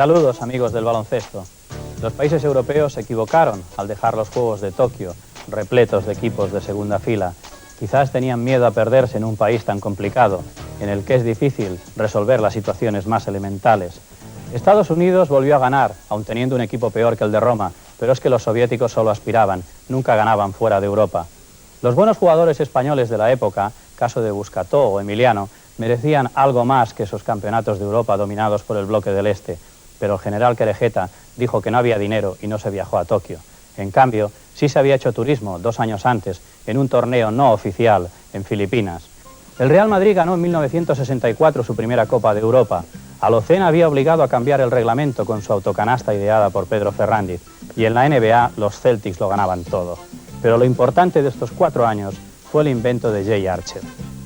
Saludos, amigos del baloncesto. Los países europeos se equivocaron al dejar los Juegos de Tokio repletos de equipos de segunda fila. Quizás tenían miedo a perderse en un país tan complicado, en el que es difícil resolver las situaciones más elementales. Estados Unidos volvió a ganar, aun teniendo un equipo peor que el de Roma, pero es que los soviéticos solo aspiraban, nunca ganaban fuera de Europa. Los buenos jugadores españoles de la época, caso de Buscató o Emiliano, merecían algo más que esos campeonatos de Europa dominados por el bloque del Este, pero el general Querejeta dijo que no había dinero y no se viajó a Tokio. En cambio, sí se había hecho turismo 2 años antes, en un torneo no oficial en Filipinas. El Real Madrid ganó en 1964 su primera Copa de Europa. Alocena había obligado a cambiar el reglamento con su autocanasta ideada por Pedro Ferrandiz, y en la NBA los Celtics lo ganaban todo. Pero lo importante de estos 4 años fue el invento de Jay Archer,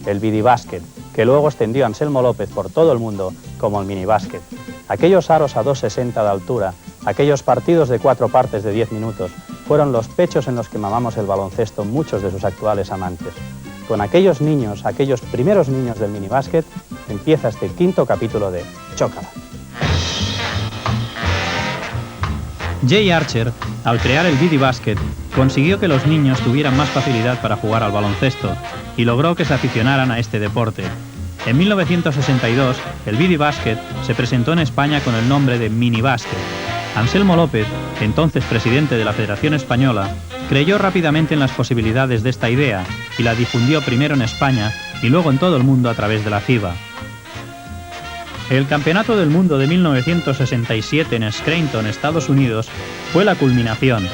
el Vidibásquet, que luego extendió a Anselmo López por todo el mundo como el minibásquet. Aquellos aros a 2,60 de altura, aquellos partidos de 4 partes de 10 minutos, fueron los pechos en los que mamamos el baloncesto muchos de sus actuales amantes. Con aquellos niños, aquellos primeros niños del minibásquet, empieza este 5º capítulo de Chócala. Jay Archer, al crear el Vidibásquet, consiguió que los niños tuvieran más facilidad para jugar al baloncesto y logró que se aficionaran a este deporte. En 1962, el Vidibásquet se presentó en España con el nombre de Minibásquet. Anselmo López, entonces presidente de la Federación Española, creyó rápidamente en las posibilidades de esta idea y la difundió primero en España y luego en todo el mundo a través de la FIBA. El Campeonato del Mundo de 1967 en Scranton, Estados Unidos, fue la culminación.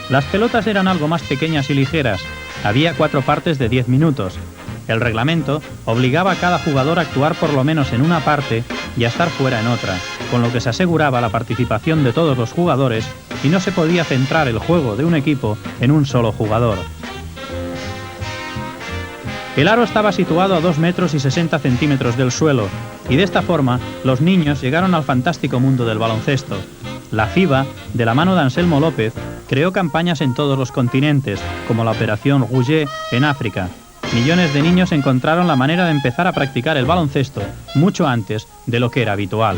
Las pelotas eran algo más pequeñas y ligeras, había 4 partes de 10 minutos. El reglamento obligaba a cada jugador a actuar por lo menos en una parte y a estar fuera en otra, con lo que se aseguraba la participación de todos los jugadores y no se podía centrar el juego de un equipo en un solo jugador. El aro estaba situado a 2 metros y 60 centímetros del suelo, y de esta forma los niños llegaron al fantástico mundo del baloncesto. La FIBA, de la mano de Anselmo López, creó campañas en todos los continentes, como la Operación Rouget en África. Millones de niños encontraron la manera de empezar a practicar el baloncesto mucho antes de lo que era habitual.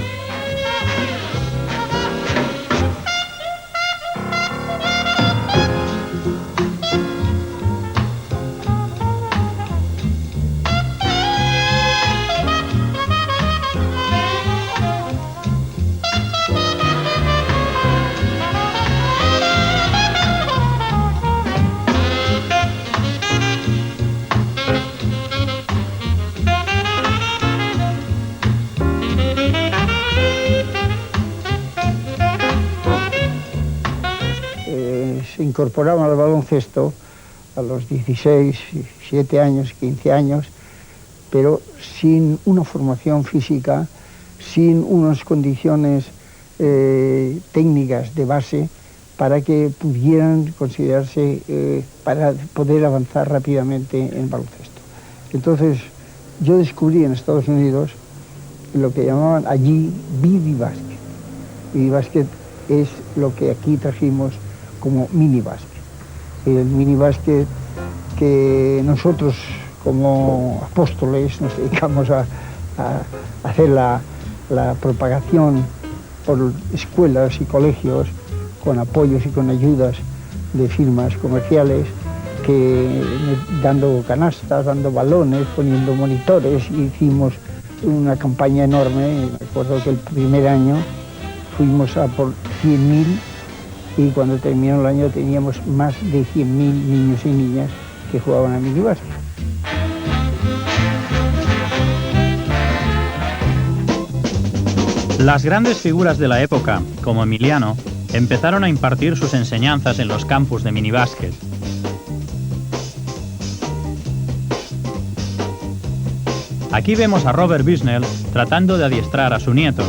Se incorporaban al baloncesto a los 16, 17 años, 15 años, pero sin una formación física, sin unas condiciones técnicas de base para que pudieran considerarse, para poder avanzar rápidamente en el baloncesto. Entonces, yo descubrí en Estados Unidos lo que llamaban allí Vidibásquet. Vidibásquet es lo que aquí trajimos como minibásquet. El minibásquet que nosotros como apóstoles nos dedicamos a hacer la propagación por escuelas y colegios con apoyos y con ayudas de firmas comerciales, que dando canastas, dando balones, poniendo monitores, y hicimos una campaña enorme. Me acuerdo que el primer año fuimos a por 100.000 y cuando terminó el año teníamos más de 100.000 niños y niñas que jugaban a minibásquet. Las grandes figuras de la época, como Emiliano, empezaron a impartir sus enseñanzas en los campus de minibásquet. Aquí vemos a Robert Bushnell tratando de adiestrar a su nieto.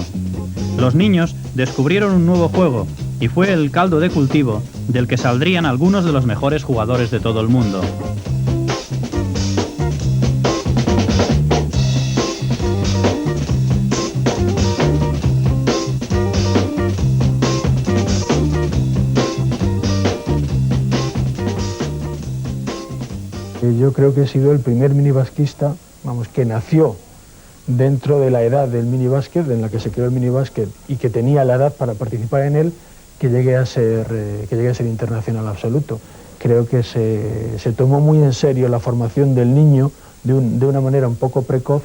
Los niños descubrieron un nuevo juego y fue el caldo de cultivo del que saldrían algunos de los mejores jugadores de todo el mundo. Yo creo que he sido el primer minibasquista, vamos, que nació dentro de la edad del minibásquet, en la que se creó el minibásquet y que tenía la edad para participar en él, que llegue a ser internacional absoluto. Creo que se tomó muy en serio la formación del niño de una manera un poco precoz,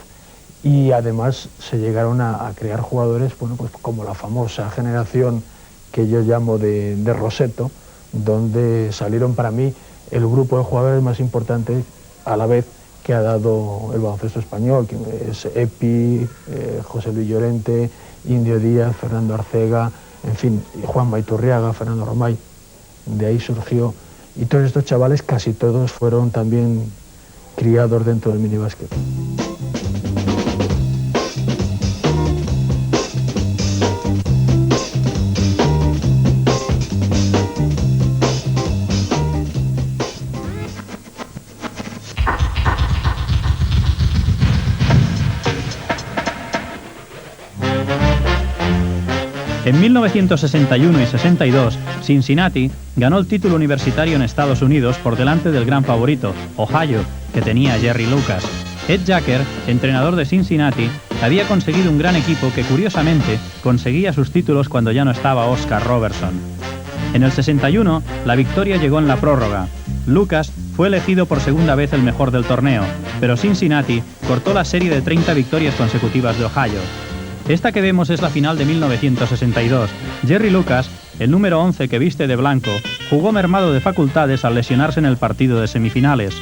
y además se llegaron a crear jugadores, bueno, pues como la famosa generación que yo llamo de Rosetto, donde salieron para mí el grupo de jugadores más importante a la vez que ha dado el baloncesto español, que es Epi, José Luis Llorente, Indio Díaz, Fernando Arcega, en fin, Juan Maiturriaga, Fernando Romay. De ahí surgió, y todos estos chavales, casi todos fueron también criados dentro del minibásquet. En 1961 y 62, Cincinnati ganó el título universitario en Estados Unidos por delante del gran favorito, Ohio, que tenía a Jerry Lucas. Ed Jacker, entrenador de Cincinnati, había conseguido un gran equipo que curiosamente conseguía sus títulos cuando ya no estaba Oscar Robertson. En el 61, la victoria llegó en la prórroga. Lucas fue elegido por segunda vez el mejor del torneo, pero Cincinnati cortó la serie de 30 victorias consecutivas de Ohio. Esta que vemos es la final de 1962. Jerry Lucas, el número 11 que viste de blanco, jugó mermado de facultades al lesionarse en el partido de semifinales.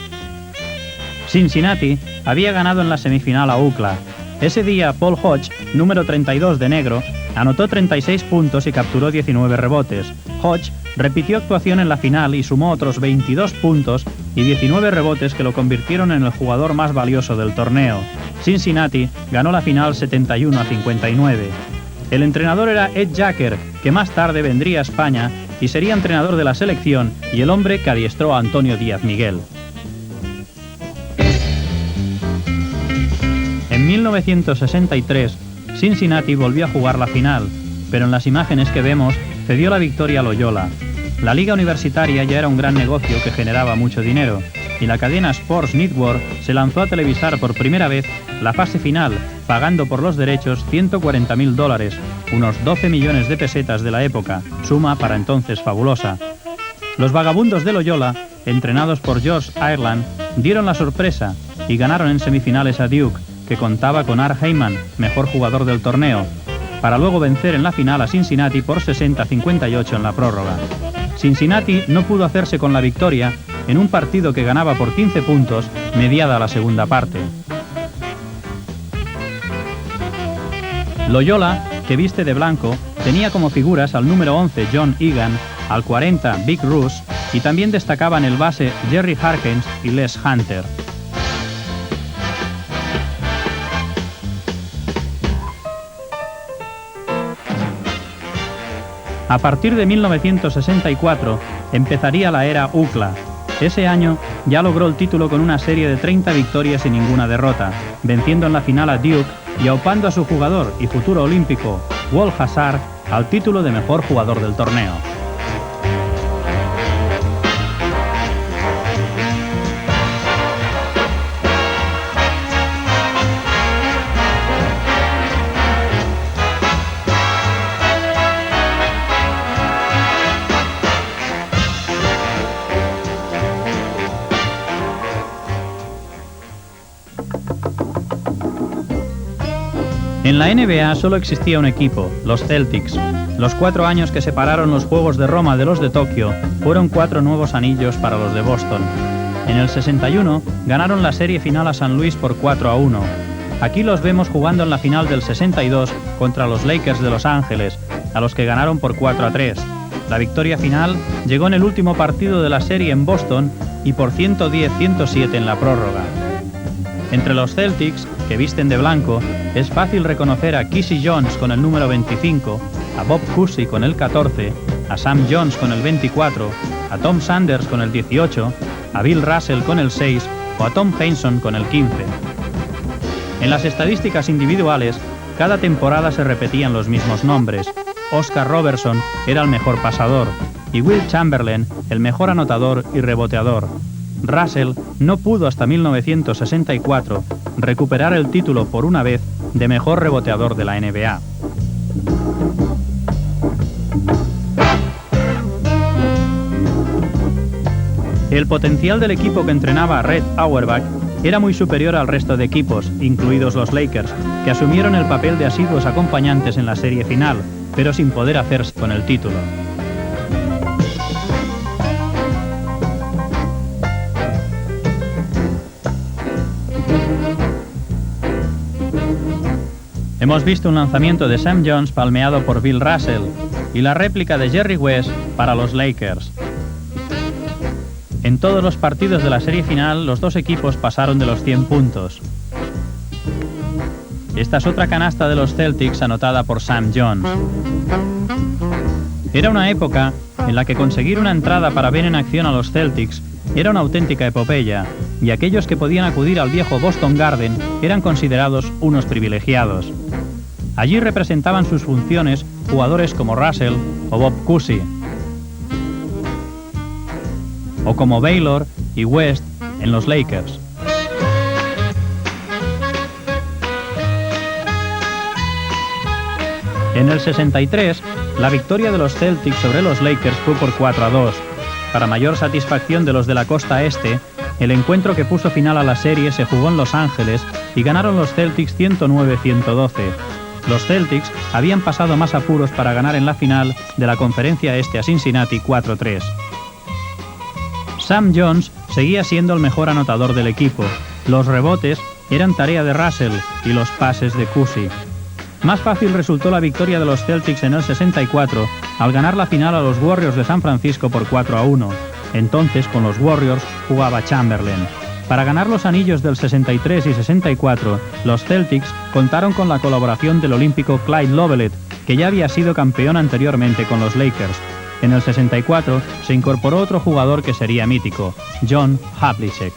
Cincinnati había ganado en la semifinal a UCLA. Ese día Paul Hodge, número 32 de negro, anotó 36 puntos y capturó 19 rebotes. Hodge repitió actuación en la final y sumó otros 22 puntos y 19 rebotes que lo convirtieron en el jugador más valioso del torneo. Cincinnati ganó la final 71-59. El entrenador era Ed Jacker, que más tarde vendría a España y sería entrenador de la selección y el hombre que adiestró a Antonio Díaz Miguel. En 1963, Cincinnati volvió a jugar la final, pero en las imágenes que vemos cedió la victoria a Loyola. La liga universitaria ya era un gran negocio que generaba mucho dinero, y la cadena Sports Network se lanzó a televisar por primera vez la fase final, pagando por los derechos $140.000, unos 12 millones de pesetas de la época, suma para entonces fabulosa. Los vagabundos de Loyola, entrenados por George Ireland, dieron la sorpresa y ganaron en semifinales a Duke, que contaba con Art Heyman, mejor jugador del torneo, para luego vencer en la final a Cincinnati por 60-58 en la prórroga. Cincinnati no pudo hacerse con la victoria en un partido que ganaba por 15 puntos, mediada la segunda parte. Loyola, que viste de blanco, tenía como figuras al número 11 John Egan, al 40 Big Russ, y también destacaban el base Jerry Harkins y Les Hunter. A partir de 1964 empezaría la era UCLA. Ese año ya logró el título con una serie de 30 victorias y ninguna derrota, venciendo en la final a Duke y aupando a su jugador y futuro olímpico, Walt Hazzard, al título de mejor jugador del torneo. En la NBA solo existía un equipo, los Celtics. Los 4 años que separaron los Juegos de Roma de los de Tokio fueron 4 nuevos anillos para los de Boston. En el 61 ganaron la serie final a San Luis por 4-1. Aquí los vemos jugando en la final del 62 contra los Lakers de Los Ángeles, a los que ganaron por 4-3. La victoria final llegó en el último partido de la serie en Boston y por 110-107 en la prórroga. Entre los Celtics, que visten de blanco, es fácil reconocer a Kissy Jones con el número 25, a Bob Cousy con el 14, a Sam Jones con el 24, a Tom Sanders con el 18, a Bill Russell con el 6 o a Tom Heinsohn con el 15. En las estadísticas individuales, cada temporada se repetían los mismos nombres. Oscar Robertson era el mejor pasador y Will Chamberlain el mejor anotador y reboteador. Russell no pudo hasta 1964 recuperar el título por una vez de mejor reboteador de la NBA. El potencial del equipo que entrenaba a Red Auerbach era muy superior al resto de equipos, incluidos los Lakers, que asumieron el papel de asiduos acompañantes en la serie final, pero sin poder hacerse con el título. Hemos visto un lanzamiento de Sam Jones palmeado por Bill Russell y la réplica de Jerry West para los Lakers. En todos los partidos de la serie final, los dos equipos pasaron de los 100 puntos. Esta es otra canasta de los Celtics anotada por Sam Jones. Era una época en la que conseguir una entrada para ver en acción a los Celtics era una auténtica epopeya, y aquellos que podían acudir al viejo Boston Garden eran considerados unos privilegiados. Allí representaban sus funciones jugadores como Russell o Bob Cousy, o como Baylor y West en los Lakers. En el 63, la victoria de los Celtics sobre los Lakers fue por 4-2. Para mayor satisfacción de los de la costa este, el encuentro que puso final a la serie se jugó en Los Ángeles y ganaron los Celtics 109-112. Los Celtics habían pasado más apuros para ganar en la final de la conferencia este a Cincinnati 4-3. Sam Jones seguía siendo el mejor anotador del equipo. Los rebotes eran tarea de Russell y los pases de Cousy. Más fácil resultó la victoria de los Celtics en el 64 al ganar la final a los Warriors de San Francisco por 4-1. Entonces, con los Warriors jugaba Chamberlain. Para ganar los anillos del 63 y 64, los Celtics contaron con la colaboración del olímpico Clyde Lovellette, que ya había sido campeón anteriormente con los Lakers. En el 64 se incorporó otro jugador que sería mítico, John Havlicek.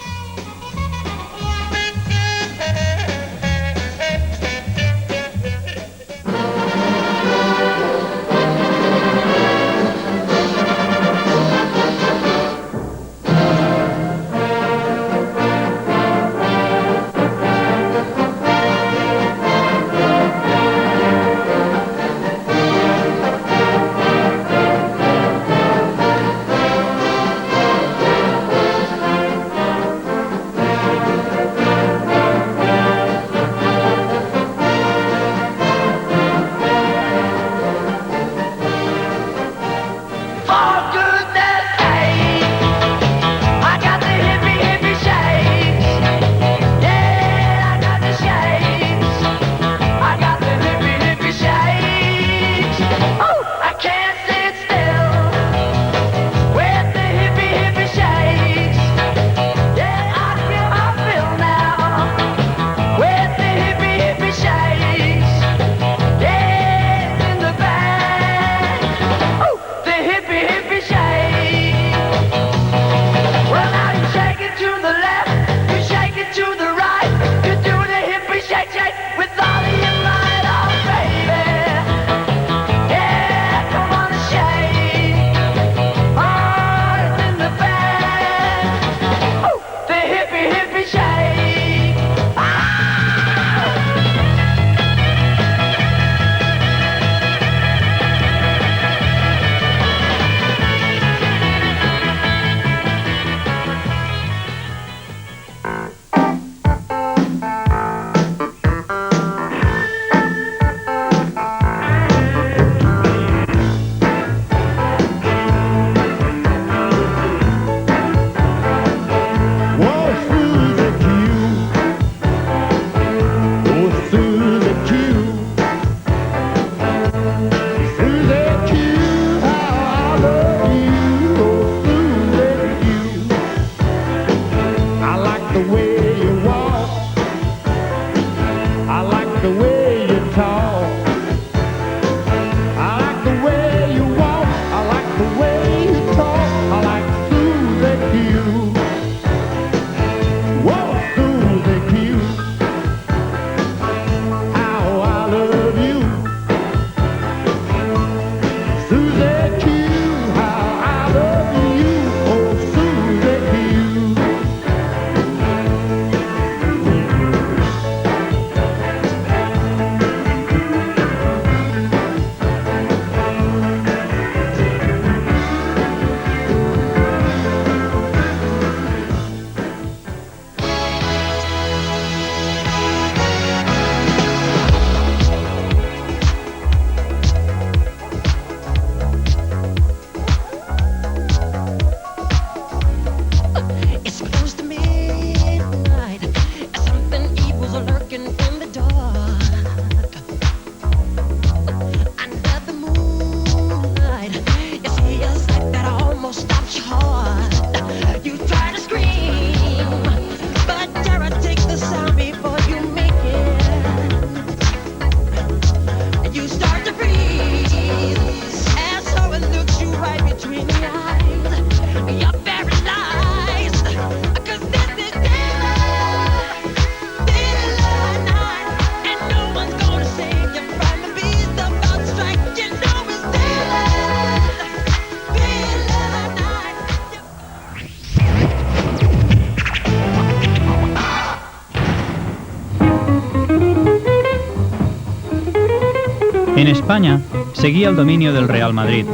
En España seguía el dominio del Real Madrid.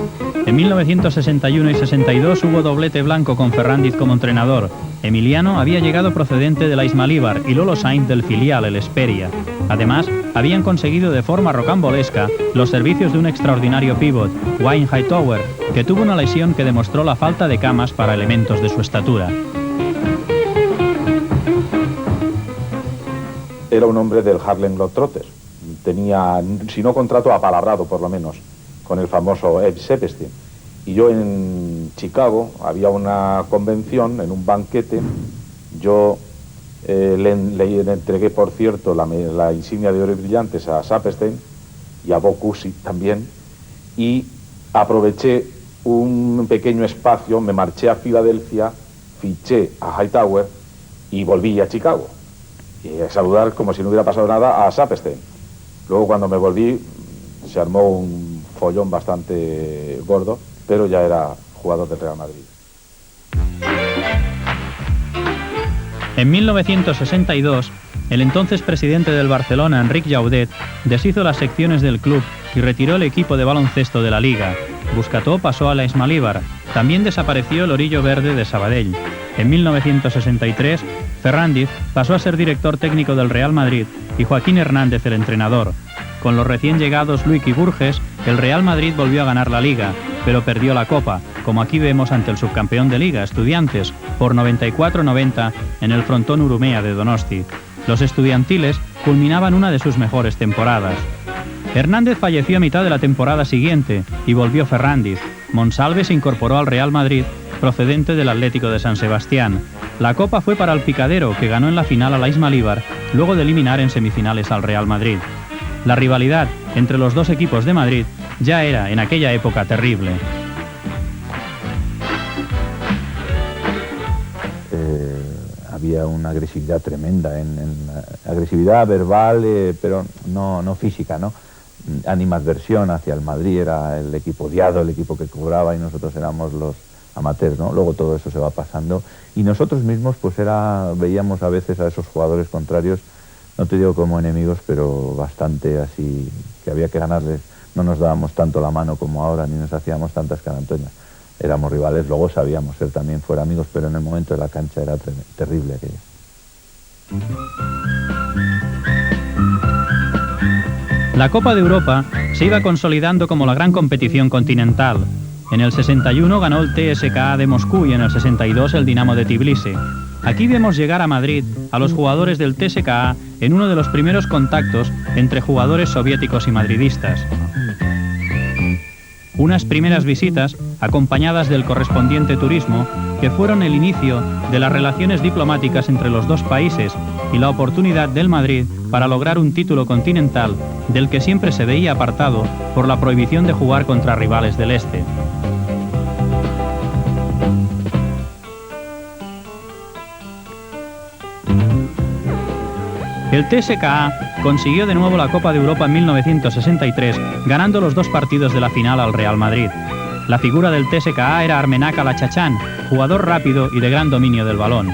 En 1961 y 62 hubo doblete blanco con Ferrandiz como entrenador. Emiliano había llegado procedente de la Ismalíbar y Lolo Sainz del filial, el Hesperia. Además, habían conseguido de forma rocambolesca los servicios de un extraordinario pívot, Wayne Hightower, que tuvo una lesión que demostró la falta de camas para elementos de su estatura. Era un hombre del Harlem Globetrotters. Tenía, si no contrato, apalabrado por lo menos, con el famoso Ed Sepstein. Y yo en Chicago había una convención, en un banquete, yo le entregué, por cierto, la insignia de oro y brillantes a Saperstein y a Bob Cousy también, y aproveché un pequeño espacio, me marché a Filadelfia, fiché a Hightower y volví a Chicago. Y a saludar como si no hubiera pasado nada a Saperstein. Luego cuando me volví se armó un follón bastante gordo, pero ya era jugador del Real Madrid. En 1962, el entonces presidente del Barcelona, Enric Jaudet, deshizo las secciones del club y retiró el equipo de baloncesto de la liga. Buscató pasó a la Ismalíbar. También desapareció el Orillo Verde de Sabadell. En 1963, Ferrandiz pasó a ser director técnico del Real Madrid y Joaquín Hernández el entrenador. Con los recién llegados Luik y Burges, el Real Madrid volvió a ganar la Liga, pero perdió la Copa, como aquí vemos ante el subcampeón de Liga, Estudiantes, por 94-90 en el frontón Urumea de Donosti. Los estudiantiles culminaban una de sus mejores temporadas. Hernández falleció a mitad de la temporada siguiente y volvió Ferrandiz. Monsalve se incorporó al Real Madrid, procedente del Atlético de San Sebastián. La Copa fue para el Picadero, que ganó en la final a la Ismalíbar, luego de eliminar en semifinales al Real Madrid. La rivalidad entre los dos equipos de Madrid ya era en aquella época terrible. Había una agresividad tremenda, agresividad verbal, pero no física, ¿no? Animadversión hacia el Madrid, era el equipo odiado, el equipo que cobraba, y nosotros éramos los amateurs, ¿no? Luego todo eso se va pasando y nosotros mismos pues veíamos a veces a esos jugadores contrarios, no te digo como enemigos, pero bastante así, que había que ganarles. No nos dábamos tanto la mano como ahora, ni nos hacíamos tantas carantoñas. Éramos rivales, luego sabíamos ser también fuera amigos, pero en el momento de la cancha era terrible aquello. La Copa de Europa se iba consolidando como la gran competición continental. En el 61 ganó el TSKA de Moscú y en el 62 el Dinamo de Tbilisi. Aquí vemos llegar a Madrid a los jugadores del TSKA en uno de los primeros contactos entre jugadores soviéticos y madridistas. Unas primeras visitas acompañadas del correspondiente turismo que fueron el inicio de las relaciones diplomáticas entre los dos países y la oportunidad del Madrid para lograr un título continental del que siempre se veía apartado por la prohibición de jugar contra rivales del este. El TSKA consiguió de nuevo la Copa de Europa en 1963, ganando los dos partidos de la final al Real Madrid. La figura del TSKA era Armenak Alachachán, jugador rápido y de gran dominio del balón.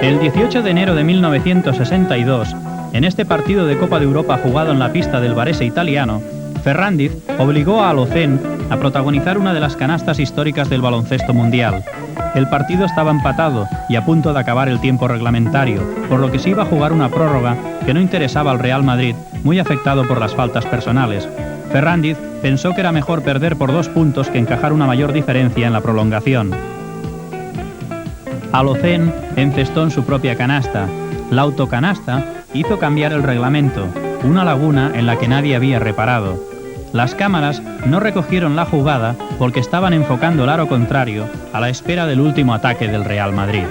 El 18 de enero de 1962, en este partido de Copa de Europa jugado en la pista del Varese italiano, Ferrandiz obligó a Alocén a protagonizar una de las canastas históricas del baloncesto mundial. El partido estaba empatado y a punto de acabar el tiempo reglamentario, por lo que se iba a jugar una prórroga que no interesaba al Real Madrid, muy afectado por las faltas personales. Ferrandiz pensó que era mejor perder por 2 puntos que encajar una mayor diferencia en la prolongación. Alocén encestó en su propia canasta. La autocanasta hizo cambiar el reglamento, una laguna en la que nadie había reparado. Las cámaras no recogieron la jugada porque estaban enfocando el aro contrario a la espera del último ataque del Real Madrid.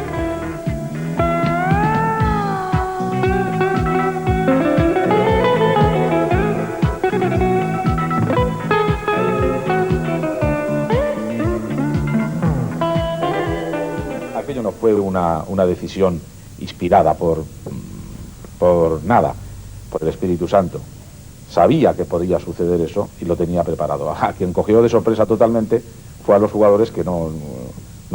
Fue una decisión inspirada por nada, por el Espíritu Santo. Sabía que podía suceder eso y lo tenía preparado. A quien cogió de sorpresa totalmente fue a los jugadores que no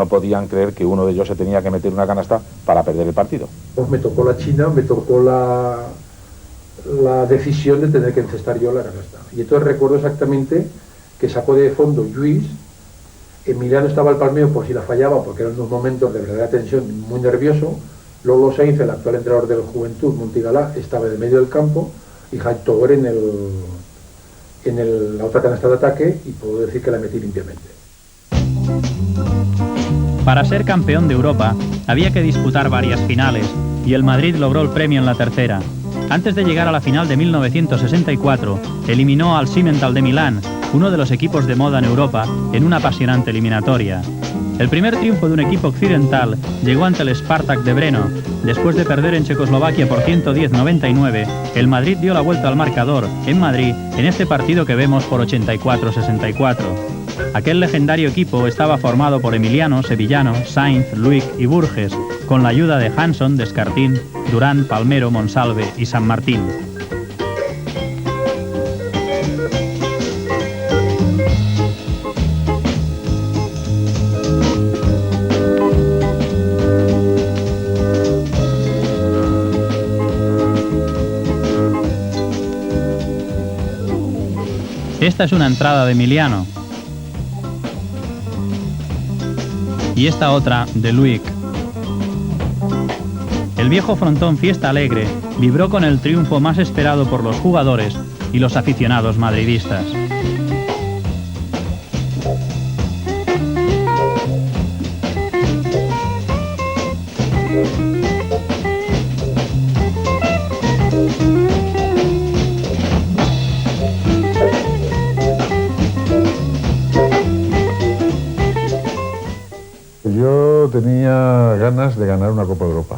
podían creer que uno de ellos se tenía que meter una canasta para perder el partido. Pues me tocó la China, me tocó la decisión de tener que encestar yo la canasta. Y entonces recuerdo exactamente que sacó de fondo Lluís, Emiliano estaba al palmeo por si la fallaba, porque eran unos momentos de verdadera tensión, muy nervioso. Lolo Sainz, el actual entrenador del Juventud, Montigalá, estaba en el medio del campo y Jaime Togor en la otra canasta de ataque, y puedo decir que la metí limpiamente. Para ser campeón de Europa había que disputar varias finales y el Madrid logró el premio en la tercera. Antes de llegar a la final de 1964, eliminó al Simmental de Milán, uno de los equipos de moda en Europa, en una apasionante eliminatoria. El primer triunfo de un equipo occidental llegó ante el Spartak de Brno. Después de perder en Checoslovaquia por 110-99, el Madrid dio la vuelta al marcador en Madrid en este partido que vemos por 84-64. Aquel legendario equipo estaba formado por Emiliano, Sevillano, Sainz, Luic y Burges, con la ayuda de Hanson, Descartín, Durán, Palmero, Monsalve y San Martín. Esta es una entrada de Emiliano. Y esta otra de Luic. El viejo frontón Fiesta Alegre vibró con el triunfo más esperado por los jugadores y los aficionados madridistas. Yo tenía ganas de ganar una Copa Europa,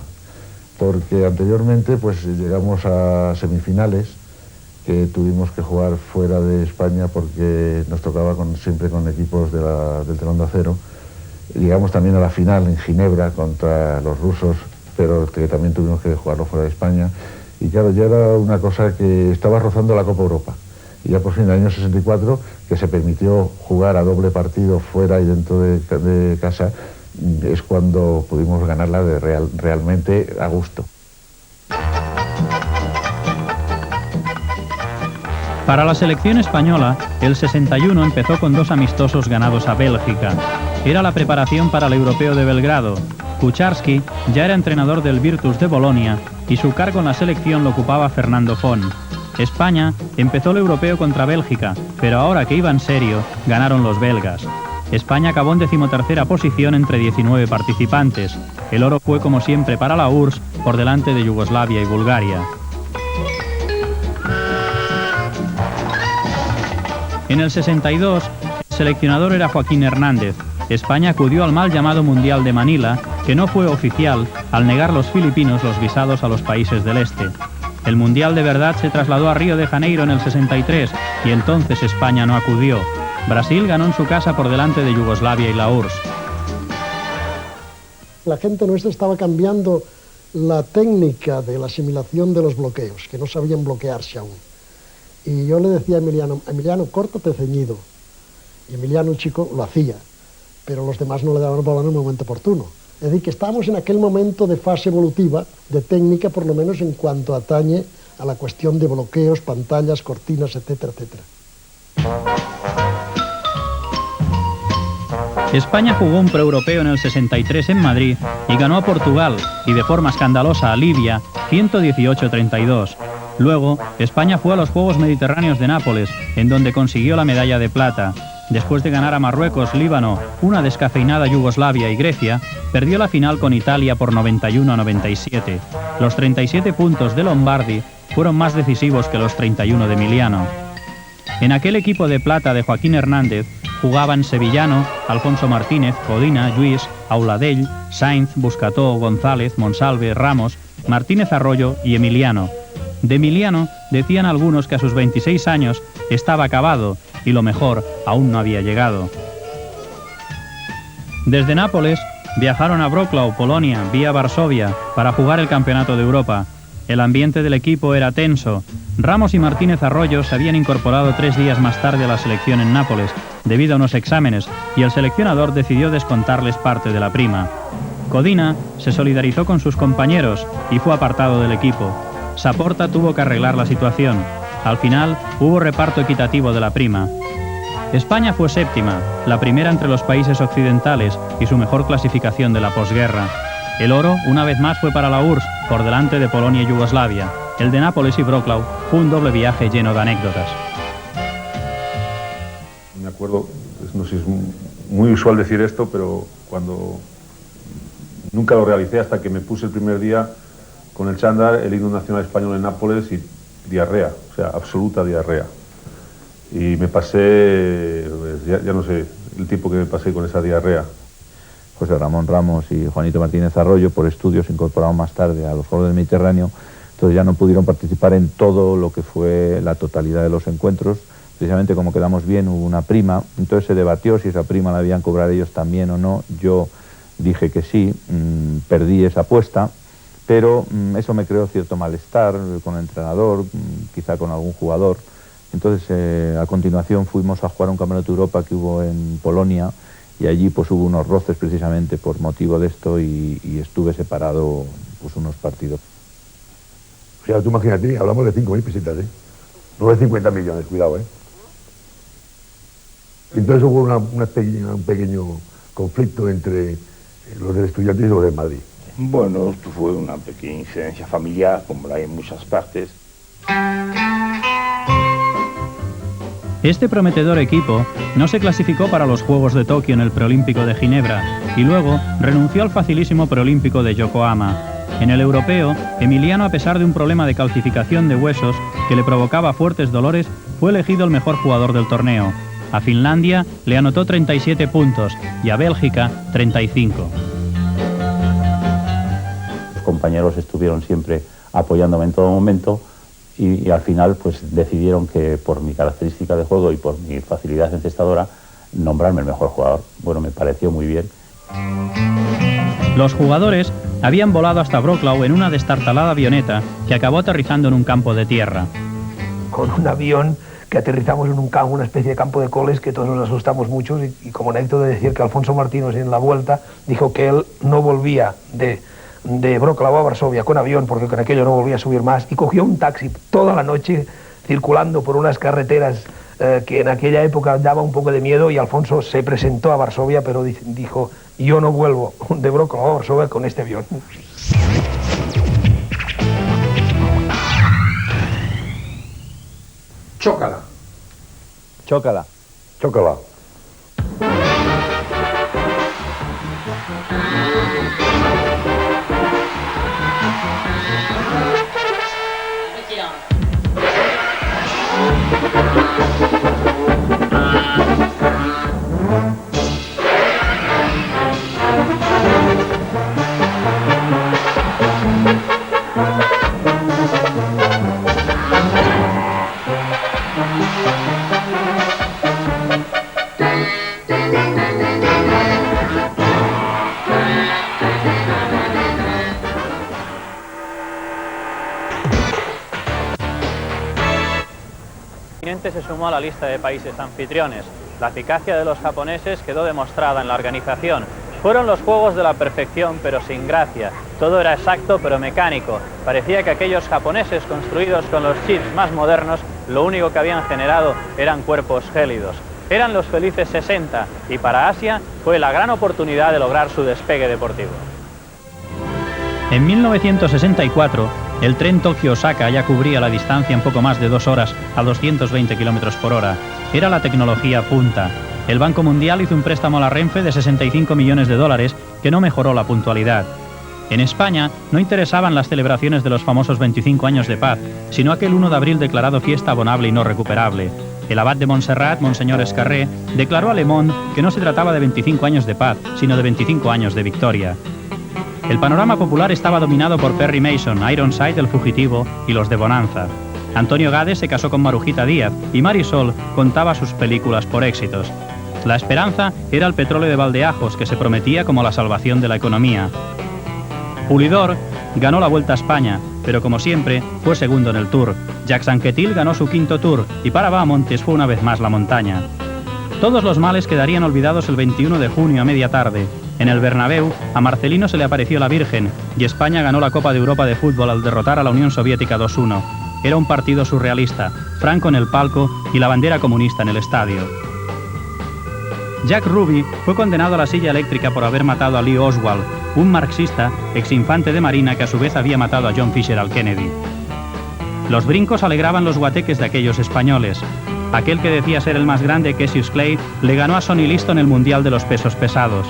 porque anteriormente pues llegamos a semifinales que tuvimos que jugar fuera de España porque nos tocaba siempre con equipos del Telón de Acero. Llegamos también a la final en Ginebra contra los rusos, pero que también tuvimos que jugarlo fuera de España. Y claro, ya era una cosa que estaba rozando la Copa Europa. Y ya por fin en el año 64, que se permitió jugar a doble partido fuera y dentro de casa, es cuando pudimos ganarla realmente a gusto. Para la selección española, el 61 empezó con 2 amistosos ganados a Bélgica. Era la preparación para el Europeo de Belgrado. Kucharski ya era entrenador del Virtus de Bolonia y su cargo en la selección lo ocupaba Fernando Font. España empezó el Europeo contra Bélgica, pero ahora que iba en serio, ganaron los belgas. España acabó en 13ª posición entre 19 participantes. El oro fue como siempre para la URSS, por delante de Yugoslavia y Bulgaria. En el 62, el seleccionador era Joaquín Hernández. España acudió al mal llamado Mundial de Manila, que no fue oficial al negar los filipinos los visados a los países del este. El Mundial de verdad se trasladó a Río de Janeiro en el 63 y entonces España no acudió. Brasil ganó en su casa por delante de Yugoslavia y la URSS. La gente nuestra estaba cambiando la técnica de la asimilación de los bloqueos, que no sabían bloquearse aún. Y yo le decía a Emiliano, córtate ceñido. Y Emiliano, el chico, lo hacía, pero los demás no le daban bola en el momento oportuno. Es decir, que estábamos en aquel momento de fase evolutiva, de técnica, por lo menos en cuanto atañe a la cuestión de bloqueos, pantallas, cortinas, etcétera, etcétera. España jugó un pre-europeo en el 63 en Madrid y ganó a Portugal y de forma escandalosa a Libia 118-32. Luego, España fue a los Juegos Mediterráneos de Nápoles, en donde consiguió la medalla de plata. Después de ganar a Marruecos, Líbano, una descafeinada Yugoslavia y Grecia, perdió la final con Italia por 91-97. Los 37 puntos de Lombardi fueron más decisivos que los 31 de Emiliano. En aquel equipo de plata de Joaquín Hernández jugaban Sevillano, Alfonso Martínez, Codina, Lluís, Auladell, Sainz, Buscató, González, Monsalve, Ramos, Martínez Arroyo y Emiliano. De Emiliano decían algunos que a sus 26 años estaba acabado y lo mejor aún no había llegado. Desde Nápoles viajaron a Wrocław, Polonia, vía Varsovia, para jugar el Campeonato de Europa. El ambiente del equipo era tenso. Ramos y Martínez Arroyo se habían incorporado 3 días más tarde a la selección en Nápoles, debido a unos exámenes, y el seleccionador decidió descontarles parte de la prima. Codina se solidarizó con sus compañeros y fue apartado del equipo. Saporta tuvo que arreglar la situación. Al final, hubo reparto equitativo de la prima. España fue séptima, la primera entre los países occidentales y su mejor clasificación de la posguerra. El oro, una vez más, fue para la URSS, por delante de Polonia y Yugoslavia. El de Nápoles y Wrocław fue un doble viaje lleno de anécdotas. Me acuerdo, no sé si es muy usual decir esto, pero cuando nunca lo realicé hasta que me puse el primer día con el chándal, el himno nacional español en Nápoles y diarrea, o sea, absoluta diarrea. Y me pasé, pues, ya no sé el tiempo que me pasé con esa diarrea. José Ramón Ramos y Juanito Martínez Arroyo, por estudios, se incorporaron más tarde a los Juegos del Mediterráneo, entonces ya no pudieron participar en todo lo que fue la totalidad de los encuentros. Precisamente como quedamos bien, hubo una prima, entonces se debatió si esa prima la debían cobrar ellos también o no. Yo dije que sí, perdí esa apuesta, pero eso me creó cierto malestar con el entrenador, quizá con algún jugador. Entonces, a continuación fuimos a jugar un Campeonato de Europa que hubo en Polonia, y allí pues hubo unos roces precisamente por motivo de esto, y estuve separado pues unos partidos. O sea, tú imagínate, hablamos de 5.000 pesetas, no de 50 millones, cuidado, Entonces hubo un pequeño conflicto entre los del Estudiantes y los del Madrid. Bueno, esto fue una pequeña incidencia familiar, como la hay en muchas partes. Este prometedor equipo no se clasificó para los Juegos de Tokio en el Preolímpico de Ginebra y luego renunció al facilísimo Preolímpico de Yokohama. En el europeo, Emiliano, a pesar de un problema de calcificación de huesos que le provocaba fuertes dolores, fue elegido el mejor jugador del torneo. A Finlandia le anotó 37 puntos y a Bélgica 35. Los compañeros estuvieron siempre apoyándome en todo momento y al final pues decidieron que por mi característica de juego y por mi facilidad encestadora nombrarme el mejor jugador. Bueno, me pareció muy bien. Los jugadores habían volado hasta Wrocław en una destartalada avioneta que acabó aterrizando en un campo de tierra. Con un avión que aterrizamos en un campo, una especie de campo de coles, que todos nos asustamos mucho, y como anécdota de decir que Alfonso Martínez en la vuelta dijo que él no volvía de Wrocław a Varsovia con avión porque con aquello no volvía a subir más, y cogió un taxi toda la noche circulando por unas carreteras que en aquella época daba un poco de miedo, y Alfonso se presentó a Varsovia, pero dijo: yo no vuelvo de Wrocław a Varsovia con este avión. Chócala. Chócala. Chócala. Se sumó a la lista de países anfitriones. La eficacia de los japoneses quedó demostrada en la organización. Fueron los juegos de la perfección, pero sin gracia. Todo era exacto, pero mecánico. Parecía que aquellos japoneses construidos con los chips más modernos, lo único que habían generado eran cuerpos gélidos. Eran los felices 60, y para Asia fue la gran oportunidad de lograr su despegue deportivo. En 1964, el tren Tokio-Osaka ya cubría la distancia en poco más de 2 horas a 220 km por hora. Era la tecnología punta. El Banco Mundial hizo un préstamo a la Renfe de 65 millones de dólares que no mejoró la puntualidad. En España no interesaban las celebraciones de los famosos 25 años de paz, sino aquel 1 de abril declarado fiesta abonable y no recuperable. El abad de Montserrat, Monseñor Escarré, declaró a Le Monde que no se trataba de 25 años de paz, sino de 25 años de victoria. El panorama popular estaba dominado por Perry Mason, Ironside, El Fugitivo y Los de Bonanza. Antonio Gades se casó con Marujita Díaz y Marisol contaba sus películas por éxitos. La esperanza era el petróleo de Valdeajos, que se prometía como la salvación de la economía. Pulidor ganó la Vuelta a España, pero como siempre fue segundo en el Tour. Jacques Anquetil ganó su quinto Tour y para Bahamontes fue una vez más la montaña. Todos los males quedarían olvidados el 21 de junio a media tarde. En el Bernabéu, a Marcelino se le apareció la Virgen y España ganó la Copa de Europa de fútbol al derrotar a la Unión Soviética 2-1. Era un partido surrealista, Franco en el palco y la bandera comunista en el estadio. Jack Ruby fue condenado a la silla eléctrica por haber matado a Lee Oswald, un marxista, exinfante de Marina que a su vez había matado a John Fisher al Kennedy. Los brincos alegraban los guateques de aquellos españoles. Aquel que decía ser el más grande, Cassius Clay, le ganó a Sonny Liston el Mundial de los Pesos Pesados.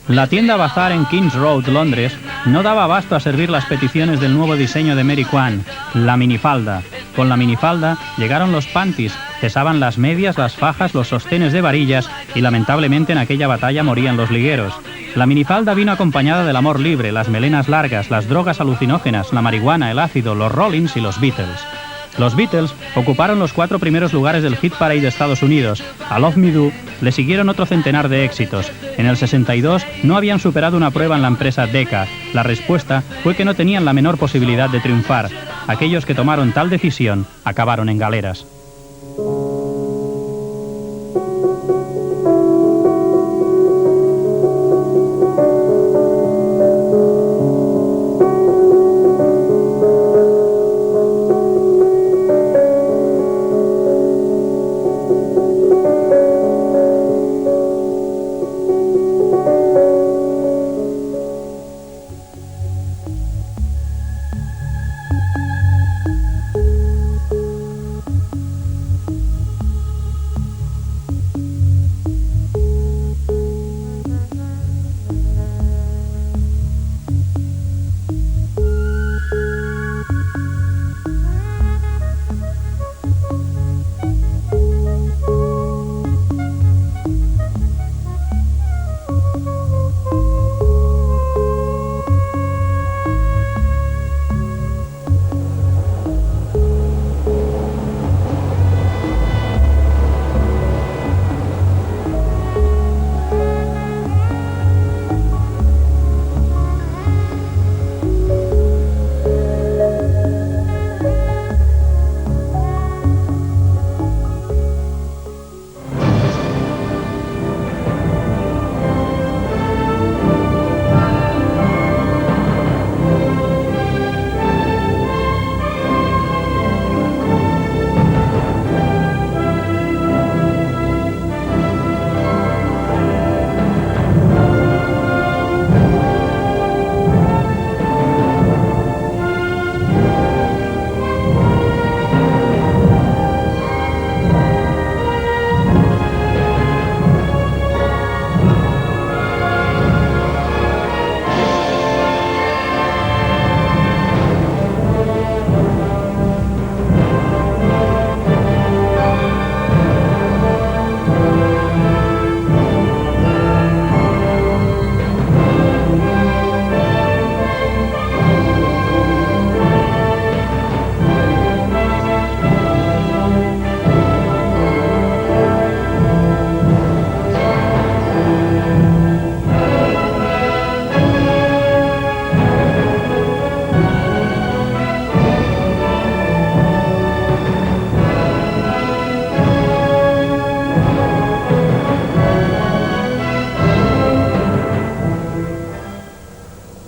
La tienda Bazar en King's Road, Londres, no daba abasto a servir las peticiones del nuevo diseño de Mary Quant, la minifalda. Con la minifalda llegaron los panties, cesaban las medias, las fajas, los sostenes de varillas y lamentablemente en aquella batalla morían los ligueros. La minifalda vino acompañada del amor libre, las melenas largas, las drogas alucinógenas, la marihuana, el ácido, los Rollins y los Beatles. Los Beatles ocuparon los 4 primeros lugares del Hit Parade de Estados Unidos. A Love Me Do le siguieron otro centenar de éxitos. En el 62 no habían superado una prueba en la empresa Decca. La respuesta fue que no tenían la menor posibilidad de triunfar. Aquellos que tomaron tal decisión acabaron en galeras.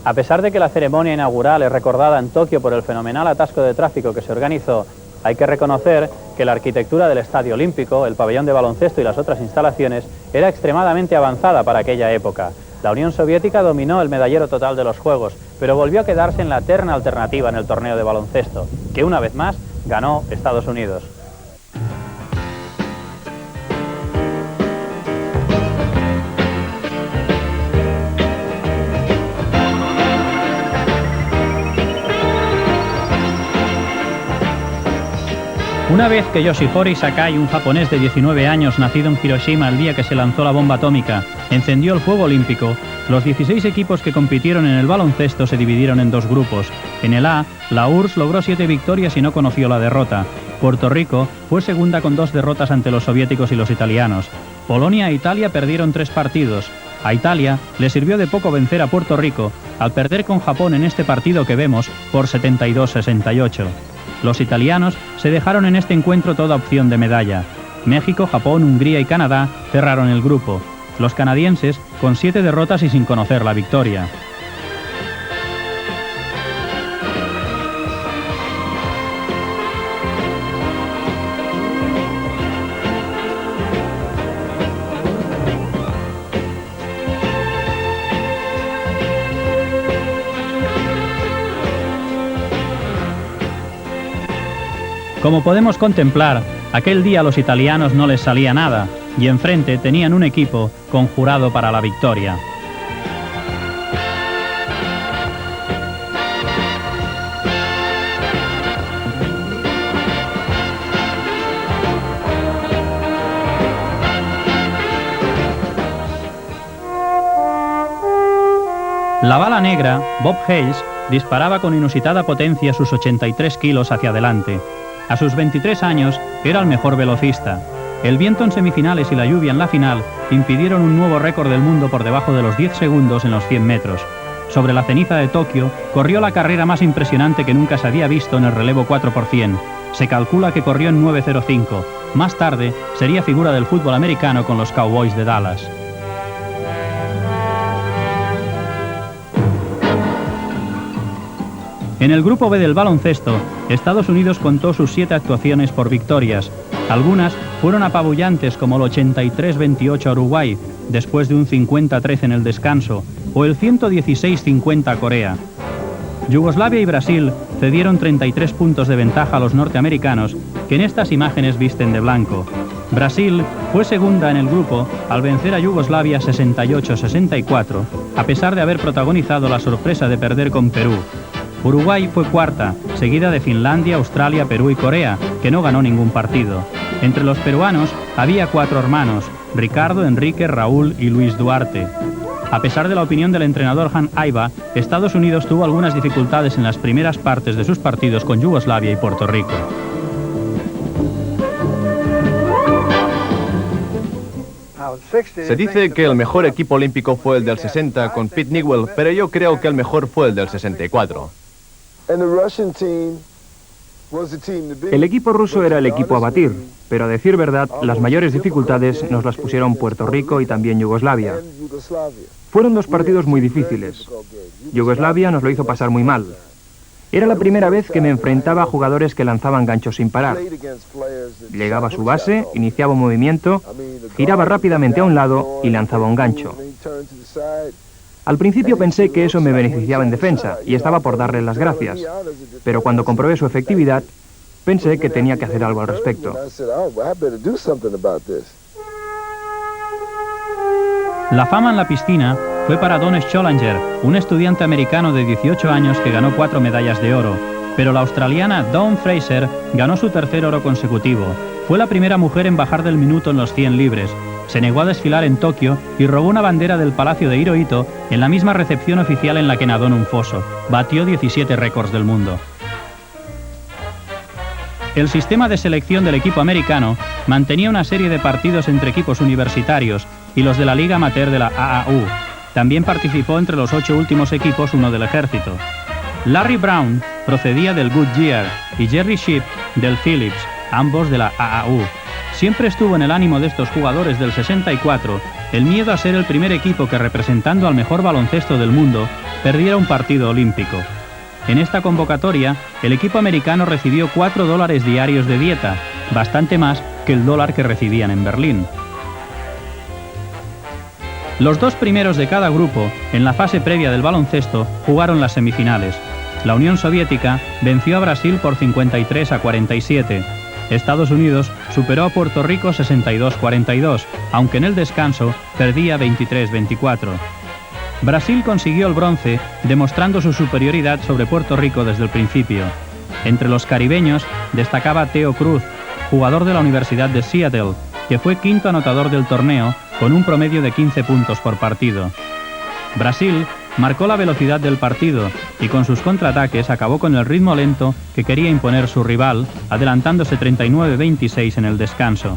A pesar de que la ceremonia inaugural es recordada en Tokio por el fenomenal atasco de tráfico que se organizó, hay que reconocer que la arquitectura del Estadio Olímpico, el pabellón de baloncesto y las otras instalaciones era extremadamente avanzada para aquella época. La Unión Soviética dominó el medallero total de los Juegos, pero volvió a quedarse en la eterna alternativa en el torneo de baloncesto, que una vez más ganó Estados Unidos. Una vez que Yoshihori Sakai, un japonés de 19 años nacido en Hiroshima el día que se lanzó la bomba atómica, encendió el fuego olímpico, los 16 equipos que compitieron en el baloncesto se dividieron en 2 grupos. En el A, la URSS logró 7 victorias y no conoció la derrota. Puerto Rico fue segunda con 2 derrotas ante los soviéticos y los italianos. Polonia e Italia perdieron 3 partidos. A Italia le sirvió de poco vencer a Puerto Rico al perder con Japón en este partido que vemos por 72-68. Los italianos se dejaron en este encuentro toda opción de medalla. México, Japón, Hungría y Canadá cerraron el grupo. Los canadienses con 7 derrotas y sin conocer la victoria. Como podemos contemplar, aquel día a los italianos no les salía nada, y enfrente tenían un equipo conjurado para la victoria. La bala negra, Bob Hayes, disparaba con inusitada potencia sus 83 kilos hacia adelante. A sus 23 años era el mejor velocista. El viento en semifinales y la lluvia en la final impidieron un nuevo récord del mundo por debajo de los 10 segundos en los 100 metros. Sobre la ceniza de Tokio corrió la carrera más impresionante que nunca se había visto en el relevo 4x100. Se calcula que corrió en 9:05. Más tarde sería figura del fútbol americano con los Cowboys de Dallas. En el grupo B del baloncesto, Estados Unidos contó sus 7 actuaciones por victorias. Algunas fueron apabullantes como el 83-28 a Uruguay, después de un 50-13 en el descanso, o el 116-50 a Corea. Yugoslavia y Brasil cedieron 33 puntos de ventaja a los norteamericanos, que en estas imágenes visten de blanco. Brasil fue segunda en el grupo al vencer a Yugoslavia 68-64, a pesar de haber protagonizado la sorpresa de perder con Perú. Uruguay fue cuarta, seguida de Finlandia, Australia, Perú y Corea, que no ganó ningún partido. Entre los peruanos había 4 hermanos, Ricardo, Enrique, Raúl y Luis Duarte. A pesar de la opinión del entrenador Han Aiba, Estados Unidos tuvo algunas dificultades en las primeras partes de sus partidos con Yugoslavia y Puerto Rico. Se dice que el mejor equipo olímpico fue el del 60 con Pete Newell, pero yo creo que el mejor fue el del 64. El equipo ruso era el equipo a batir, pero a decir verdad, las mayores dificultades nos las pusieron Puerto Rico y también Yugoslavia. Fueron 2 partidos muy difíciles. Yugoslavia nos lo hizo pasar muy mal. Era la primera vez que me enfrentaba a jugadores que lanzaban ganchos sin parar. Llegaba a su base, iniciaba un movimiento, giraba rápidamente a un lado y lanzaba un gancho. Al principio pensé que eso me beneficiaba en defensa y estaba por darle las gracias, pero cuando comprobé su efectividad, pensé que tenía que hacer algo al respecto. La fama en la piscina fue para Don Schollanger, un estudiante americano de 18 años que ganó 4 medallas de oro, pero la australiana Dawn Fraser ganó su 3er oro consecutivo. Fue la primera mujer en bajar del minuto en los 100 libres. Se negó a desfilar en Tokio y robó una bandera del Palacio de Hirohito en la misma recepción oficial en la que nadó en un foso. Batió 17 récords del mundo. El sistema de selección del equipo americano mantenía una serie de partidos entre equipos universitarios y los de la Liga Amateur de la AAU. También participó entre los 8 últimos equipos uno del ejército. Larry Brown procedía del Goodyear y Jerry Shipp del Phillips, ambos de la AAU. Siempre estuvo en el ánimo de estos jugadores del 64 el miedo a ser el primer equipo que, representando al mejor baloncesto del mundo, perdiera un partido olímpico. En esta convocatoria, el equipo americano recibió $4 diarios de dieta, bastante más que el dólar que recibían en Berlín. Los 2 primeros de cada grupo, en la fase previa del baloncesto, jugaron las semifinales. La Unión Soviética venció a Brasil por 53-47. Estados Unidos superó a Puerto Rico 62-42, aunque en el descanso perdía 23-24. Brasil consiguió el bronce, demostrando su superioridad sobre Puerto Rico desde el principio. Entre los caribeños destacaba Theo Cruz, jugador de la Universidad de Seattle, que fue 5º anotador del torneo con un promedio de 15 puntos por partido. Brasil marcó la velocidad del partido y con sus contraataques acabó con el ritmo lento que quería imponer su rival, adelantándose 39-26 en el descanso.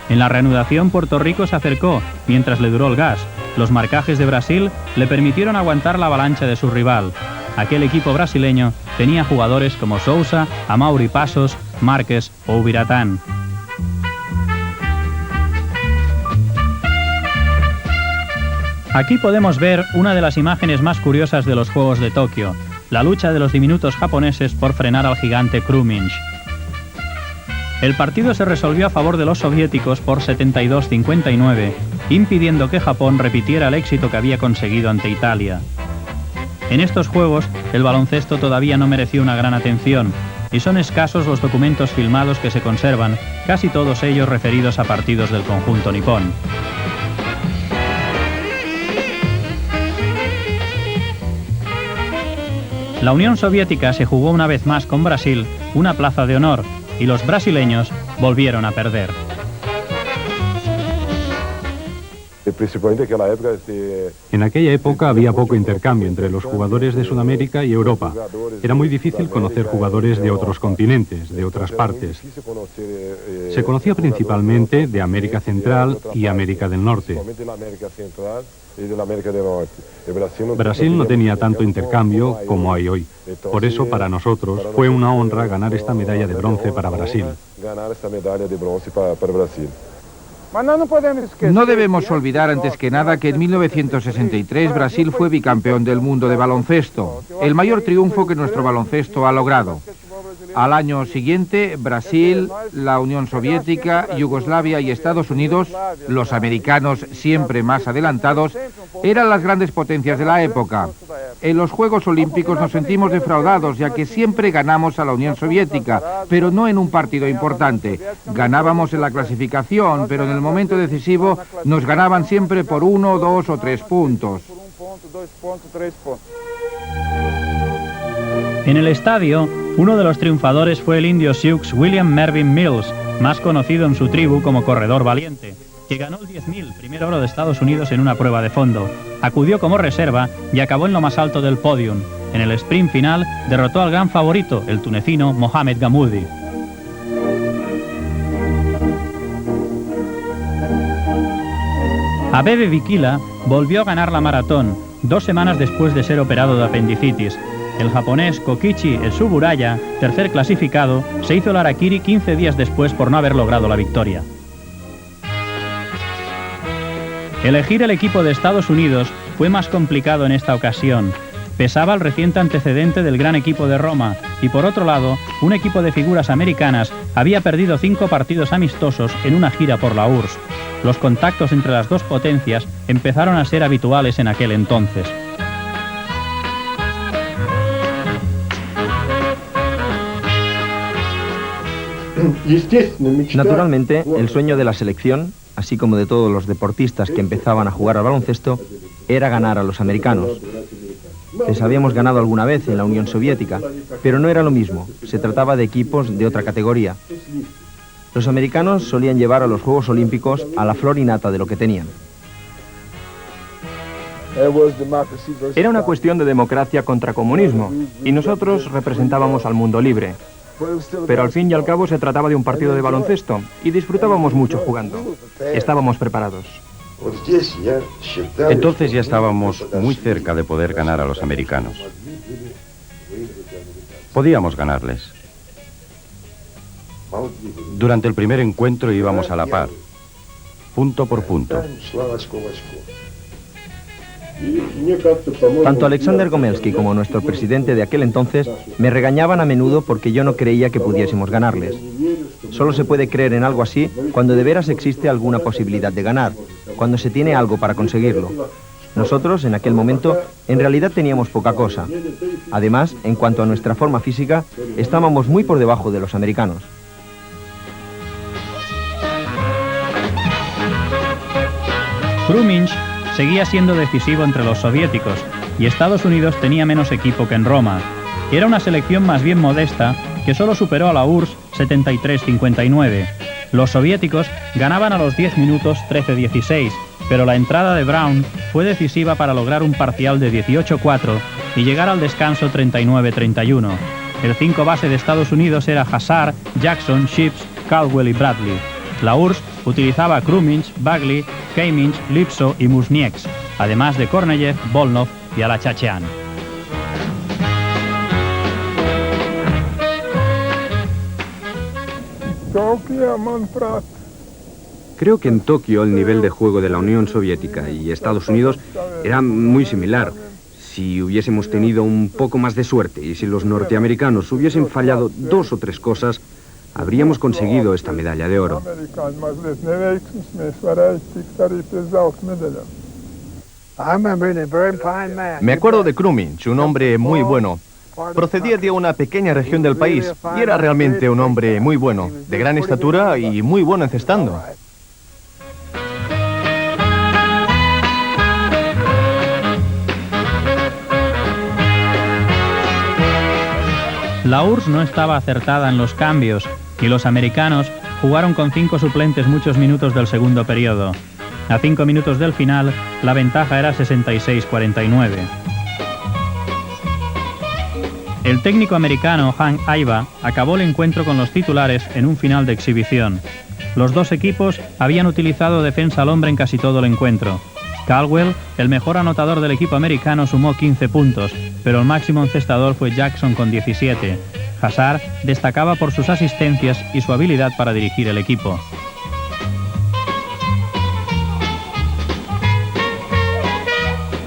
En la reanudación, Puerto Rico se acercó mientras le duró el gas. Los marcajes de Brasil le permitieron aguantar la avalancha de su rival. Aquel equipo brasileño tenía jugadores como Sousa, Amaury Pasos, Márquez o Ubiratán. Aquí podemos ver una de las imágenes más curiosas de los Juegos de Tokio, la lucha de los diminutos japoneses por frenar al gigante Krumminch. El partido se resolvió a favor de los soviéticos por 72-59, impidiendo que Japón repitiera el éxito que había conseguido ante Italia. En estos Juegos, el baloncesto todavía no mereció una gran atención, y son escasos los documentos filmados que se conservan, casi todos ellos referidos a partidos del conjunto nipón. La Unión Soviética se jugó una vez más con Brasil una plaza de honor, y los brasileños volvieron a perder. En aquella época había poco intercambio entre los jugadores de Sudamérica y Europa. Era muy difícil conocer jugadores de otros continentes, de otras partes. Se conocía principalmente de América Central y América del Norte. Brasil no tenía tanto intercambio como hay hoy. Por eso, para nosotros, fue una honra ganar esta medalla de bronce para Brasil. No debemos olvidar antes que nada que en 1963 Brasil fue bicampeón del mundo de baloncesto, el mayor triunfo que nuestro baloncesto ha logrado. Al año siguiente, Brasil, la Unión Soviética, Yugoslavia y Estados Unidos, los americanos siempre más adelantados, eran las grandes potencias de la época. En los Juegos Olímpicos nos sentimos defraudados, ya que siempre ganamos a la Unión Soviética, pero no en un partido importante. Ganábamos en la clasificación, pero en el momento decisivo nos ganaban siempre por 1, 2 o 3 puntos. En el estadio, uno de los triunfadores fue el indio Sioux William Mervyn Mills, más conocido en su tribu como Corredor Valiente, que ganó el 10.000, primer oro de Estados Unidos en una prueba de fondo. Acudió como reserva y acabó en lo más alto del podium. En el sprint final derrotó al gran favorito, el tunecino Mohamed Gamoudi. Abebe Bikila volvió a ganar la maratón, 2 semanas después de ser operado de apendicitis. El japonés Kokichi Tsuburaya, tercer clasificado, se hizo el harakiri 15 días después por no haber logrado la victoria. Elegir el equipo de Estados Unidos fue más complicado en esta ocasión. Pesaba el reciente antecedente del gran equipo de Roma y, por otro lado, un equipo de figuras americanas había perdido 5 partidos amistosos en una gira por la URSS. Los contactos entre las dos potencias empezaron a ser habituales en aquel entonces. Naturalmente, el sueño de la selección, así como de todos los deportistas que empezaban a jugar al baloncesto, era ganar a los americanos. Les habíamos ganado alguna vez en la Unión Soviética, pero no era lo mismo, se trataba de equipos de otra categoría. Los americanos solían llevar a los Juegos Olímpicos a la flor y nata de lo que tenían. Era una cuestión de democracia contra comunismo, y nosotros representábamos al mundo libre. Pero al fin y al cabo se trataba de un partido de baloncesto, y disfrutábamos mucho jugando. Estábamos preparados. Entonces ya estábamos muy cerca de poder ganar a los americanos. Podíamos ganarles. Durante el primer encuentro íbamos a la par, punto por punto. Tanto Alexander Gomelsky como nuestro presidente de aquel entonces me regañaban a menudo porque yo no creía que pudiésemos ganarles. Solo se puede creer en algo así cuando de veras existe alguna posibilidad de ganar, cuando se tiene algo para conseguirlo. Nosotros, en aquel momento, en realidad teníamos poca cosa. Además, en cuanto a nuestra forma física, estábamos muy por debajo de los americanos. Krumminch seguía siendo decisivo entre los soviéticos y Estados Unidos tenía menos equipo que en Roma. Era una selección más bien modesta que solo superó a la URSS 73-59. Los soviéticos ganaban a los 10 minutos 13-16, pero la entrada de Brown fue decisiva para lograr un parcial de 18-4 y llegar al descanso 39-31. El 5 base de Estados Unidos era Hazard, Jackson, Ships, Caldwell y Bradley. La URSS utilizaba a Krumminch, Bagley, Keiminch, Lipso y Musnieks, además de Korneyev, Volnov y Alachachean. Creo que en Tokio el nivel de juego de la Unión Soviética y Estados Unidos era muy similar. Si hubiésemos tenido un poco más de suerte y si los norteamericanos hubiesen fallado 2 o 3 cosas, habríamos conseguido esta medalla de oro. Me acuerdo de Krumminch, un hombre muy bueno. Procedía de una pequeña región del país y era realmente un hombre muy bueno, de gran estatura y muy bueno encestando. La URSS no estaba acertada en los cambios y los americanos jugaron con 5 suplentes muchos minutos del segundo periodo. A 5 minutos del final, la ventaja era 66-49. El técnico americano Hank Aiva acabó el encuentro con los titulares en un final de exhibición. Los dos equipos habían utilizado defensa al hombre en casi todo el encuentro. Caldwell, el mejor anotador del equipo americano, sumó 15 puntos, pero el máximo encestador fue Jackson con 17. Hazard destacaba por sus asistencias y su habilidad para dirigir el equipo.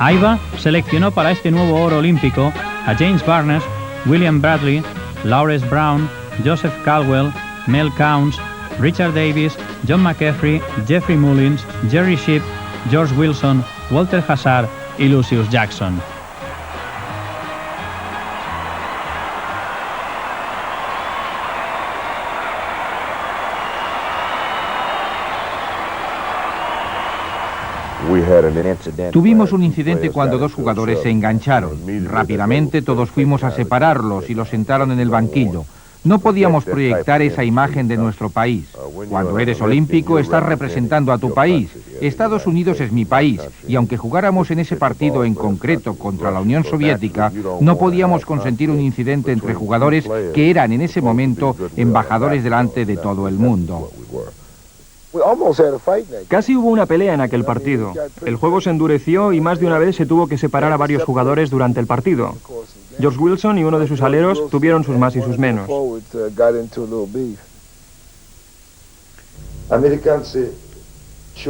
Aiva seleccionó para este nuevo oro olímpico a James Barnes, William Bradley, Lawrence Brown, Joseph Caldwell, Mel Counts, Richard Davis, John McCaffrey, Jeffrey Mullins, Jerry Shipp, George Wilson, Walter Hazard y Lucius Jackson. Tuvimos un incidente cuando 2 jugadores se engancharon. Rápidamente todos fuimos a separarlos y los sentaron en el banquillo. No podíamos proyectar esa imagen de nuestro país. Cuando eres olímpico, estás representando a tu país. Estados Unidos es mi país, y aunque jugáramos en ese partido en concreto contra la Unión Soviética, no podíamos consentir un incidente entre jugadores que eran en ese momento embajadores delante de todo el mundo. Casi hubo una pelea en aquel partido. El juego se endureció y más de una vez se tuvo que separar a varios jugadores durante el partido. George Wilson y uno de sus aleros tuvieron sus más y sus menos.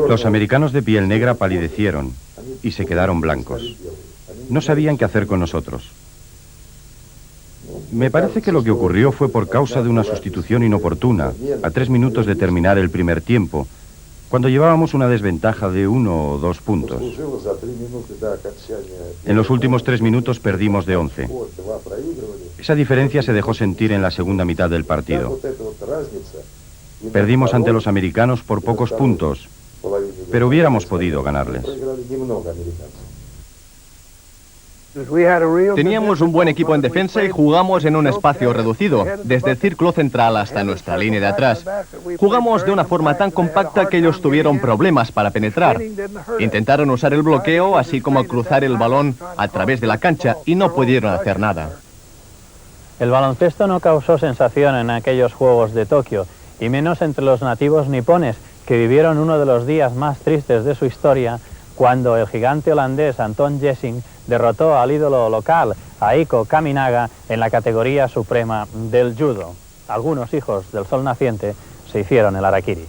Los americanos de piel negra palidecieron y se quedaron blancos. No sabían qué hacer con nosotros. Me parece que lo que ocurrió fue por causa de una sustitución inoportuna, a 3 minutos de terminar el primer tiempo, cuando llevábamos una desventaja de 1 o 2 puntos. En los últimos 3 minutos perdimos de 11. Esa diferencia se dejó sentir en la segunda mitad del partido. Perdimos ante los americanos por pocos puntos, pero hubiéramos podido ganarles. Teníamos un buen equipo en defensa y jugamos en un espacio reducido, desde el círculo central hasta nuestra línea de atrás. Jugamos de una forma tan compacta que ellos tuvieron problemas para penetrar. Intentaron usar el bloqueo, así como cruzar el balón a través de la cancha, y no pudieron hacer nada. El baloncesto no causó sensación en aquellos Juegos de Tokio, y menos entre los nativos nipones, que vivieron uno de los días más tristes de su historia, cuando el gigante holandés Anton Gessing derrotó al ídolo local, Aiko Kaminaga, en la categoría suprema del judo. Algunos hijos del sol naciente se hicieron el harakiri.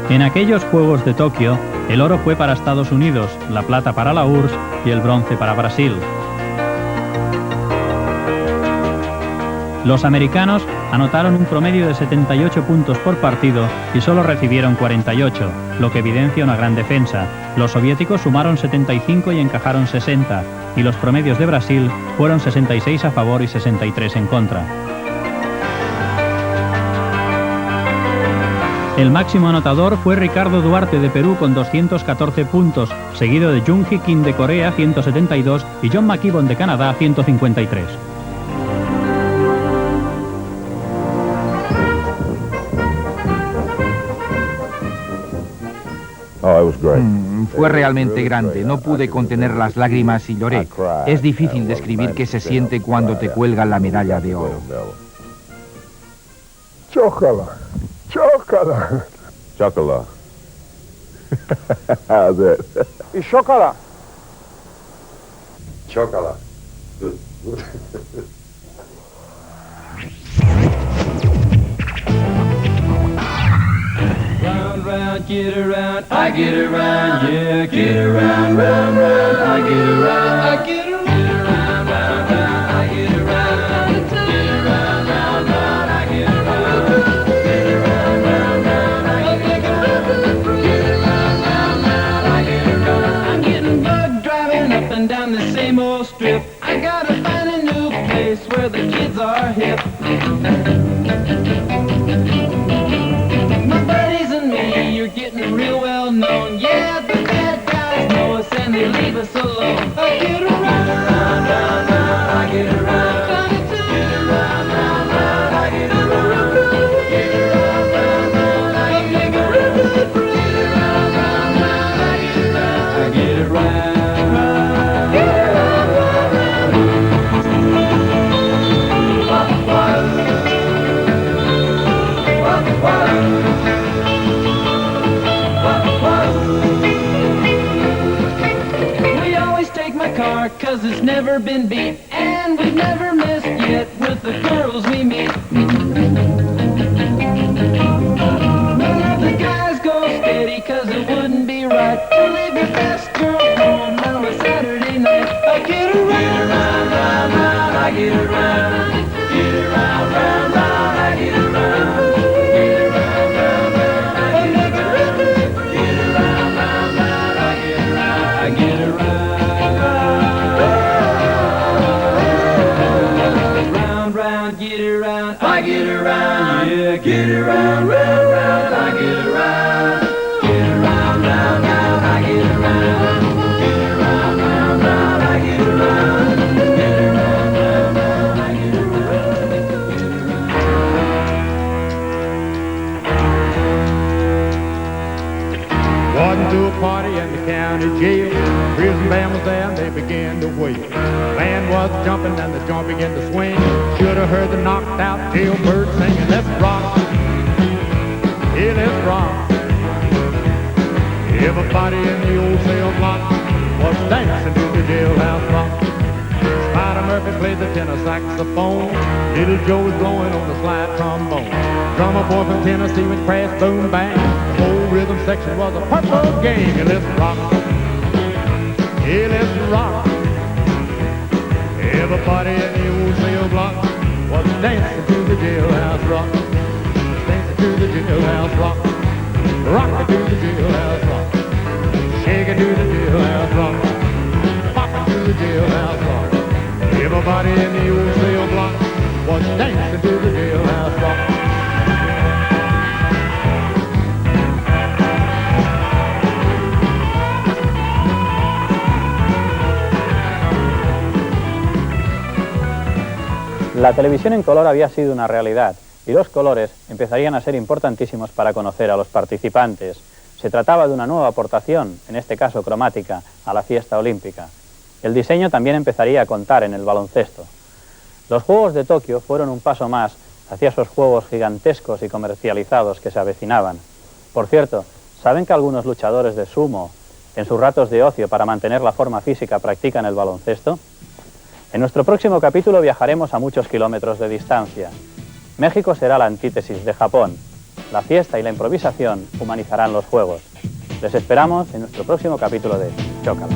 En aquellos Juegos de Tokio, el oro fue para Estados Unidos, la plata para la URSS y el bronce para Brasil. Los americanos anotaron un promedio de 78 puntos por partido y solo recibieron 48, lo que evidencia una gran defensa. Los soviéticos sumaron 75 y encajaron 60, y los promedios de Brasil fueron 66 a favor y 63 en contra. El máximo anotador fue Ricardo Duarte de Perú con 214 puntos, seguido de Jung-Hee Kim de Corea 172 y John McKeown de Canadá 153. Fue realmente grande, no pude contener las lágrimas y lloré. Es difícil describir qué se siente cuando te cuelgan la medalla de oro. Chócala. Chócala. Chócala. Y chócala. Chócala. Round, round, get around, I get around, yeah, get around, round, round, I get around, I get around, round, round, I get around, get around, round, round, I get around, get around, round, round, I get around, get around, round, round, I get around. I'm getting bugged driving up and down the same old strip. I gotta find a new place where the kids are hip. You're getting real well known. Yeah, the bad guys know us and they leave us alone. I get around, round, round, round, I get around. Get around, round, round, I get around. Get around, round, round, I get around. Get around, round, round, I get around. I get around. Cause it's never been beat, and we've never missed yet with the girls we meet. None of the guys go steady, cause it wouldn't be right to leave your best girl home on a Saturday night. I get around, round, round, round, I get around. Get around, round, round, I get around. Get around, round, round, I get around. Get around, round, round, I get around. I get around. I get around, yeah, get around, round, round, I get around. Get around, round, round, I get around. Get around, round, round, I get around. Get around, round, round, I get around. Walking to a party in the county jail. Prison band was there and they began to wail. Band was jumping and the joint began to swing. Should have heard the knocked out jailbird singing, let's rock, yeah, let's rock. Everybody in the old cell block was dancing to the jailhouse rock. Spider Murphy played the tenor saxophone. Little Joe was blowing on the slide trombone. Drummer boy from Tennessee would crash, boom, bang. The whole rhythm section was a purple game. Yeah, let's rock, yeah, let's rock. Everybody in the old cell block was dancing to the jailhouse rock. Dancing to the jailhouse rock. Rocking to the jailhouse rock. Shaking to the jailhouse rock. Popping to the jailhouse rock. Everybody in the old cell block was dancing to the jailhouse rock. La televisión en color había sido una realidad y los colores empezarían a ser importantísimos para conocer a los participantes. Se trataba de una nueva aportación, en este caso cromática, a la fiesta olímpica. El diseño también empezaría a contar en el baloncesto. Los Juegos de Tokio fueron un paso más hacia esos juegos gigantescos y comercializados que se avecinaban. Por cierto, ¿saben que algunos luchadores de sumo, en sus ratos de ocio para mantener la forma física, practican el baloncesto? En nuestro próximo capítulo viajaremos a muchos kilómetros de distancia. México será la antítesis de Japón. La fiesta y la improvisación humanizarán los juegos. Les esperamos en nuestro próximo capítulo de Chócala.